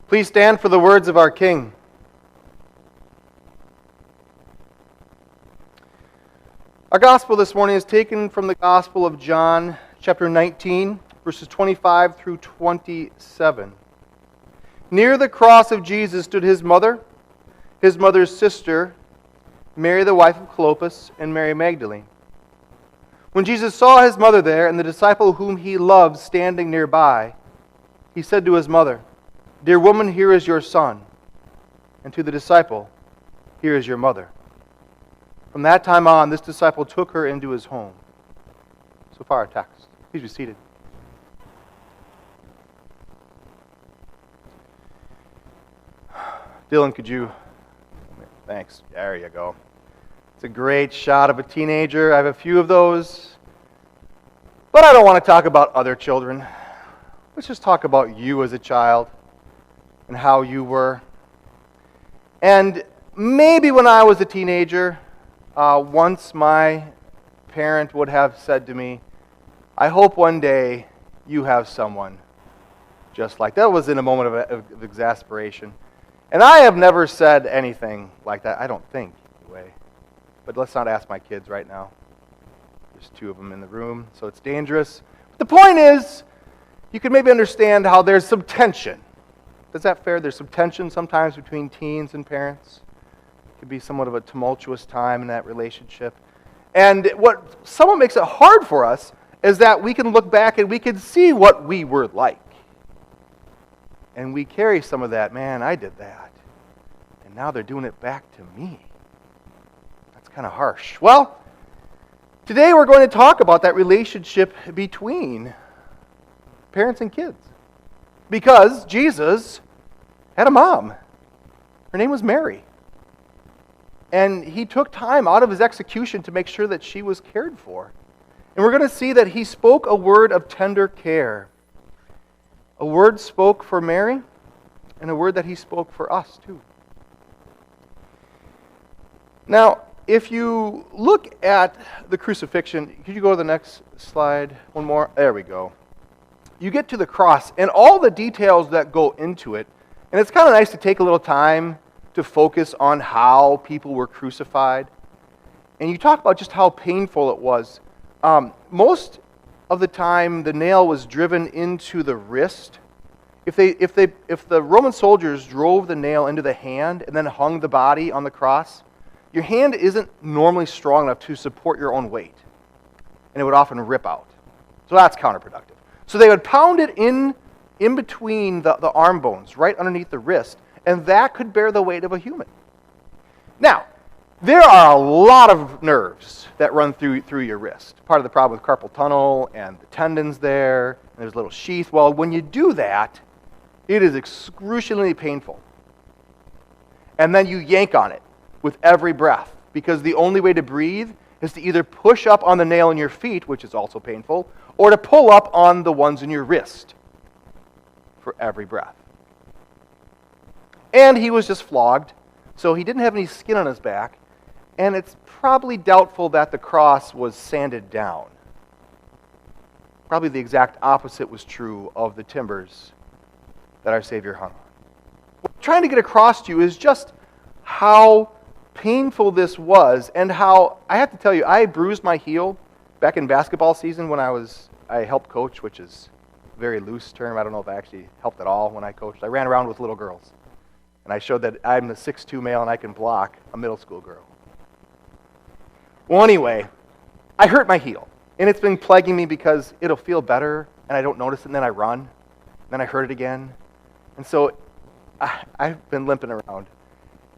Please stand for the words of our King. Our gospel this morning is taken from the Gospel of John, chapter 19, verses 25 through 27. Near the cross of Jesus stood his mother's sister, Mary the wife of Clopas, and Mary Magdalene. When Jesus saw his mother there and the disciple whom he loved standing nearby, he said to his mother, "Dear woman, here is your son." And to the disciple, "Here is your mother." From that time on, this disciple took her into his home. So far our text. Please be seated. Dylan, could you... Thanks. There you go. It's a great shot of a teenager. I have a few of those. But I don't want to talk about other children. Let's just talk about you as a child and how you were. And maybe when I was a teenager, once my parent would have said to me, "I hope one day you have someone just like that." That was in a moment of exasperation. And I have never said anything like that, I don't think, anyway. But let's not ask my kids right now. There's two of them in the room, so it's dangerous. But the point is, you can maybe understand how there's some tension. Is that fair? There's some tension sometimes between teens and parents. It could be somewhat of a tumultuous time in that relationship. And what somewhat makes it hard for us is that we can look back and we can see what we were like. And we carry some of that, man, I did that. And now they're doing it back to me. That's kind of harsh. Well, today we're going to talk about that relationship between parents and kids. Because Jesus had a mom. Her name was Mary. And he took time out of his execution to make sure that she was cared for. And we're going to see that he spoke a word of tender care. A word spoke for Mary, and a word that he spoke for us too. Now, if you look at the crucifixion, could you go to the next slide? One more. There we go. You get to the cross, and all the details that go into it, and it's kind of nice to take a little time to focus on how people were crucified. And you talk about just how painful it was. Most of the time, the nail was driven into the wrist. If the Roman soldiers drove the nail into the hand and then hung the body on the cross, your hand isn't normally strong enough to support your own weight, and it would often rip out. So that's counterproductive. So they would pound it in between the arm bones, right underneath the wrist, and that could bear the weight of a human. Now, there are a lot of nerves that run through your wrist. Part of the problem with carpal tunnel and the tendons there, and there's a little sheath. Well, when you do that, it is excruciatingly painful. And then you yank on it with every breath, because the only way to breathe is to either push up on the nail in your feet, which is also painful, or to pull up on the ones in your wrist for every breath. And he was just flogged, so he didn't have any skin on his back, and it's probably doubtful that the cross was sanded down. Probably the exact opposite was true of the timbers that our Savior hung on. What I'm trying to get across to you is just how painful this was, and how, I have to tell you, I bruised my heel back in basketball season when I helped coach, which is a very loose term. I don't know if I actually helped at all when I coached. I ran around with little girls, and I showed that I'm a 6'2" male and I can block a middle school girl. Well, anyway, I hurt my heel, and it's been plaguing me because it'll feel better, and I don't notice it, and then I run, and then I hurt it again. And so I've been limping around.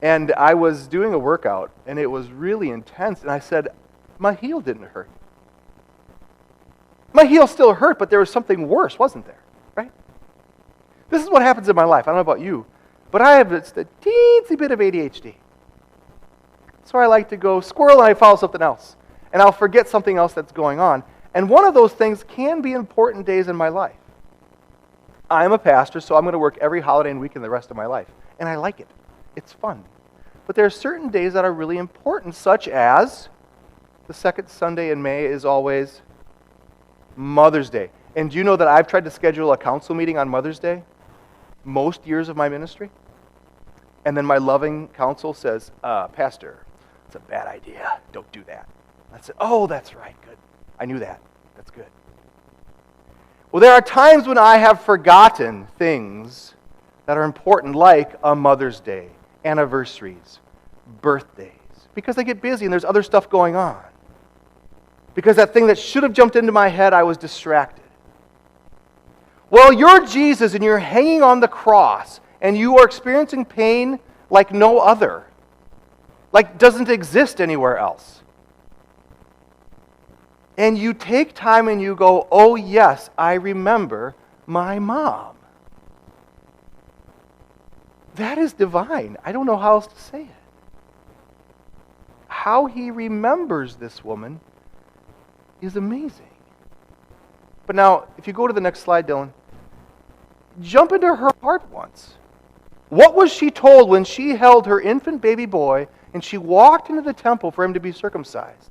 And I was doing a workout, and it was really intense, and I said, my heel didn't hurt. My heel still hurt, but there was something worse, wasn't there? Right? This is what happens in my life. I don't know about you, but I have just a teensy bit of ADHD. So I like to go squirrel and I follow something else. And I'll forget something else that's going on. And one of those things can be important days in my life. I'm a pastor, so I'm going to work every holiday and weekend the rest of my life. And I like it. It's fun. But there are certain days that are really important, such as the second Sunday in May is always Mother's Day. And do you know that I've tried to schedule a council meeting on Mother's Day? most years of my ministry. And then my loving counsel says, Pastor, it's a bad idea. Don't do that. I said, oh, that's right. Good. I knew that. That's good. Well, there are times when I have forgotten things that are important, like a Mother's Day, anniversaries, birthdays, because I get busy and there's other stuff going on. Because that thing that should have jumped into my head, I was distracted. Well, you're Jesus and you're hanging on the cross and you are experiencing pain like no other, like doesn't exist anywhere else. And you take time and you go, oh yes, I remember my mom. That is divine. I don't know how else to say it. How he remembers this woman is amazing. But now, if you go to the next slide, Dylan, jump into her heart once. What was she told when she held her infant baby boy and she walked into the temple for him to be circumcised?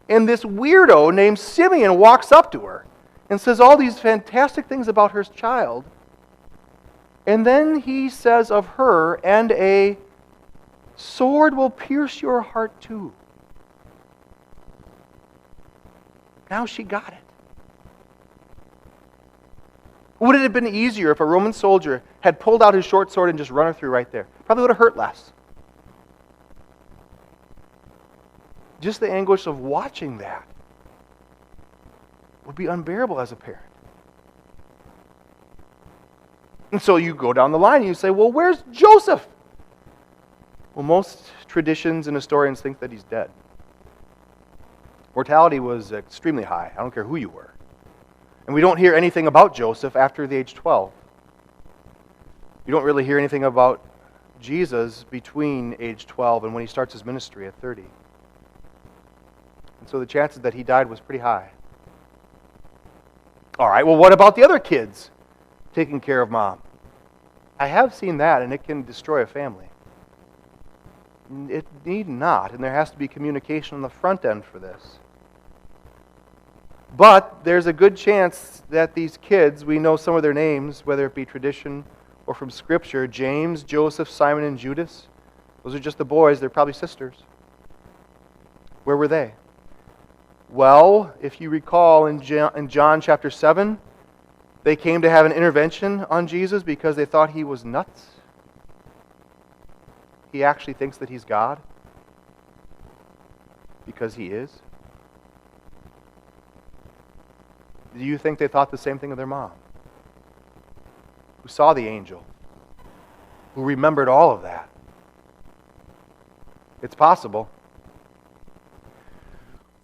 And this weirdo named Simeon walks up to her and says all these fantastic things about her child. And then he says of her, and a sword will pierce your heart too. Now she got it. Would it have been easier if a Roman soldier had pulled out his short sword and just run her through right there? Probably would have hurt less. Just the anguish of watching that would be unbearable as a parent. And so you go down the line and you say, well, where's Joseph? Well, most traditions and historians think that he's dead. Mortality was extremely high. I don't care who you were. And we don't hear anything about Joseph after the age 12. You don't really hear anything about Jesus between age 12 and when he starts his ministry at 30. And so the chances that he died was pretty high. All right, well, what about the other kids taking care of mom? I have seen that, and it can destroy a family. It need not, and there has to be communication on the front end for this. But there's a good chance that these kids, we know some of their names, whether it be tradition or from Scripture, James, Joseph, Simon, and Judas. Those are just the boys. They're probably sisters. Where were they? Well, if you recall in John chapter 7, they came to have an intervention on Jesus because they thought he was nuts. He actually thinks that he's God because he is. Do you think they thought the same thing of their mom? Who saw the angel? Who remembered all of that? It's possible.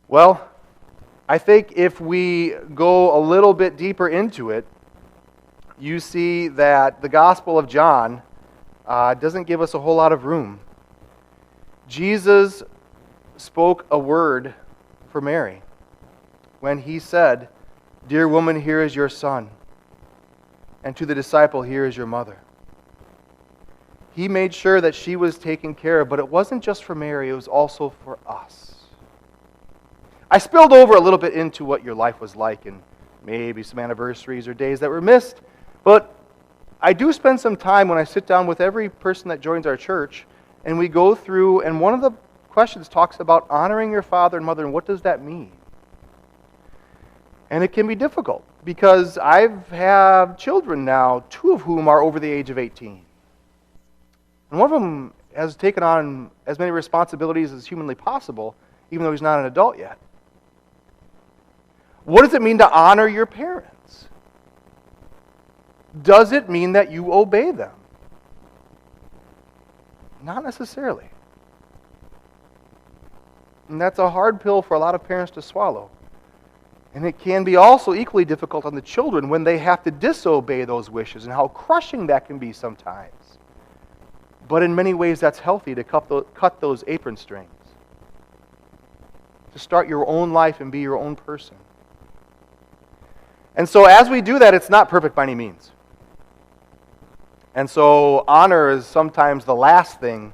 Well, I think if we go a little bit deeper into it, you see that the Gospel of John doesn't give us a whole lot of room. Jesus spoke a word for Mary when he said, "Dear woman, here is your son," and to the disciple, "Here is your mother." He made sure that she was taken care of, but it wasn't just for Mary, it was also for us. I spilled over a little bit into what your life was like and maybe some anniversaries or days that were missed, but I do spend some time when I sit down with every person that joins our church and we go through, and one of the questions talks about honoring your father and mother, and what does that mean? And it can be difficult because I've had children now, 2 of whom are over the age of 18. And one of them has taken on as many responsibilities as humanly possible, even though he's not an adult yet. What does it mean to honor your parents? Does it mean that you obey them? Not necessarily. And that's a hard pill for a lot of parents to swallow. And it can be also equally difficult on the children when they have to disobey those wishes and how crushing that can be sometimes. But in many ways that's healthy to cut those apron strings. To start your own life and be your own person. And so as we do that, it's not perfect by any means. And so honor is sometimes the last thing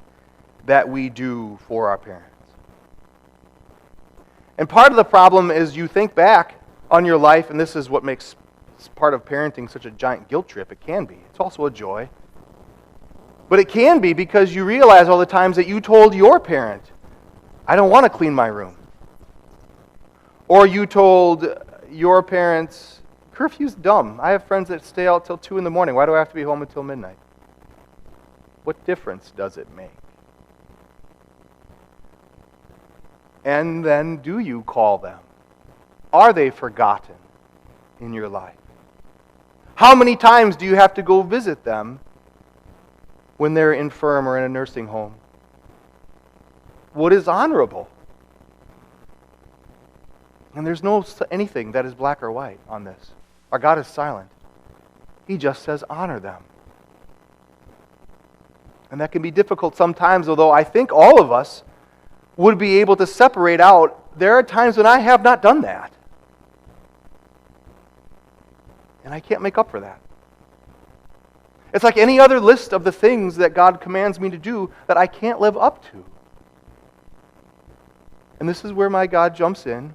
that we do for our parents. And part of the problem is you think back on your life, and this is what makes makes part of parenting such a giant guilt trip. It can be. It's also a joy. But it can be because you realize all the times that you told your parent, I don't want to clean my room. Or you told your parents, curfew's dumb. I have friends that stay out till 2 in the morning. Why do I have to be home until midnight? What difference does it make? And then do you call them? Are they forgotten in your life? How many times do you have to go visit them when they're infirm or in a nursing home? What is honorable? And there's no anything that is black or white on this. Our God is silent. He just says honor them. And that can be difficult sometimes, although I think all of us would be able to separate out, there are times when I have not done that. And I can't make up for that. It's like any other list of the things that God commands me to do that I can't live up to. And this is where my God jumps in,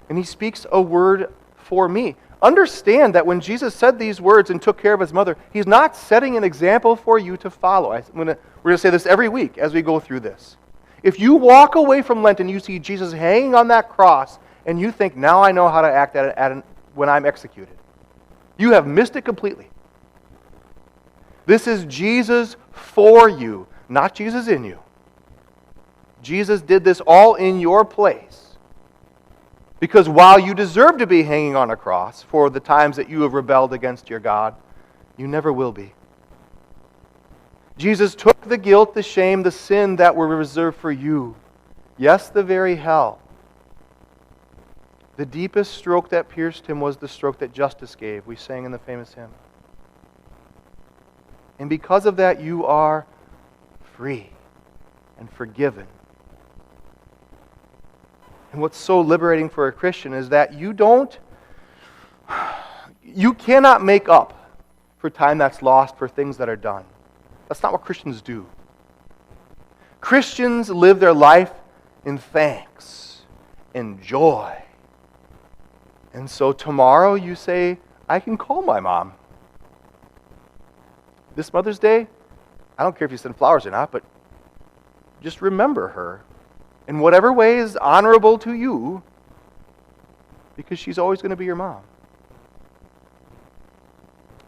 and He speaks a word for me. Understand that when Jesus said these words and took care of His mother, He's not setting an example for you to follow. We're going to say this every week as we go through this. If you walk away from Lent and you see Jesus hanging on that cross, and you think, now I know how to act when I'm executed, you have missed it completely. This is Jesus for you, not Jesus in you. Jesus did this all in your place. Because while you deserve to be hanging on a cross for the times that you have rebelled against your God, you never will be. Jesus took the guilt, the shame, the sin that were reserved for you. Yes, the very hell. The deepest stroke that pierced Him was the stroke that justice gave. We sang in the famous hymn. And because of that, you are free and forgiven. And what's so liberating for a Christian is that you cannot make up for time that's lost for things that are done. That's not what Christians do. Christians live their life in thanks and joy. And so tomorrow you say, I can call my mom. This Mother's Day, I don't care if you send flowers or not, but just remember her in whatever way is honorable to you, because she's always going to be your mom.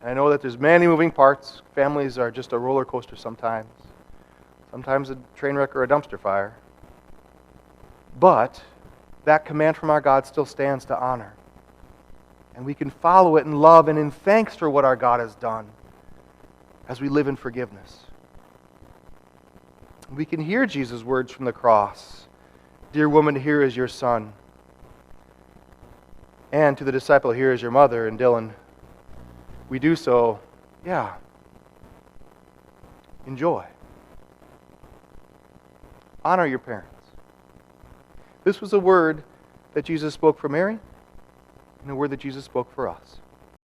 I know that there's many moving parts. Families are just a roller coaster sometimes. Sometimes a train wreck or a dumpster fire. But that command from our God still stands to honor. And we can follow it in love and in thanks for what our God has done as we live in forgiveness. We can hear Jesus' words from the cross. Dear woman, here is your son. And to the disciple, here is your mother. And Dylan, we do so, enjoy. Honor your parents. This was a word that Jesus spoke for Mary, and a word that Jesus spoke for us.